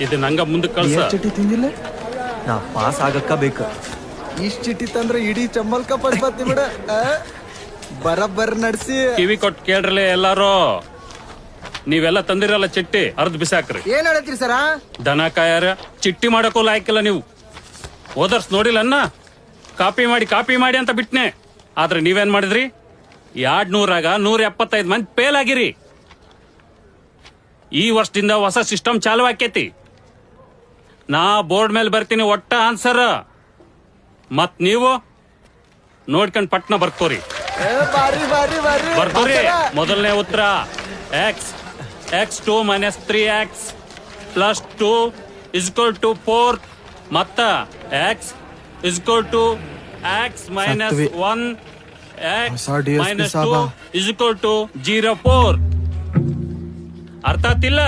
ಇದು ನಂಗ ಮುಂದಕ್ಕೆ ಕಳ್ಸ. ಚೀಟಿ ತಿಂದಿಲ್ಲ ನಾ ಪಾಸ್ ಆಗಕ್ಕ ಬೇಕ. ಇಷ್ಟ್ ಚೀಟಿ ತಂದ್ರೆ ಇಡೀ ಚಂಬಲ್ಕ ಪಡ್ಬತ್ತಿ ಬಿಡ. ಬರಬ್ಬರ್ ನಡ್ಸಿ. ಕಿವಿ ಕೊಟ್ಟು ಕೇಳ್ರಲೆ ಎಲ್ಲಾರು. ನೀವೆಲ್ಲ ತಂದಿರಲ್ಲ ಚಿಟ್ಟಿ ಅರ್ಧ ಬಿಸಾಕ್ರಿ. ಏನ್ ಹೇಳತ್ತೀರಿ ಸರ? ದನ ಕಾಯಾರ ಚಿಟ್ಟಿ ಮಾಡಕ್ಕೂ ಲಾಯ್ಕಿಲ್ಲ ನೀವು. ಓದರ್ಸ್ ನೋಡಿಲ್ಲ ಅನ್ನ ಕಾಪಿ ಮಾಡಿ ಅಂತ ಬಿಟ್ನೆ. ಆದ್ರೆ ನೀವೇನ್ ಮಾಡಿದ್ರಿ? 200ರಾಗ 175 ಮಂದಿ ಫೇಲ್ ಆಗಿರಿ. ಈ ವರ್ಷದಿಂದ ಹೊಸ ಸಿಸ್ಟಮ್ ಚಾಲು ಆಕೇತಿ. ನಾ ಬೋರ್ಡ್ ಮೇಲೆ ಬರ್ತೀನಿ ಒಟ್ಟ ಆನ್ಸರ್. ಮತ್ ನೀವು ನೋಡ್ಕೊಂಡ್ ಪಟ್ನ ಬರ್ಕೋರಿ. ಬರ್ಕೋರಿ. ಮೊದಲನೇ ಉತ್ತರ x2 - 3x + 2 = 4. ಮತ್ತ x = x - 1 x - 2 = 0. 4 ಅರ್ಥ ಆತಿಲ್ಲ?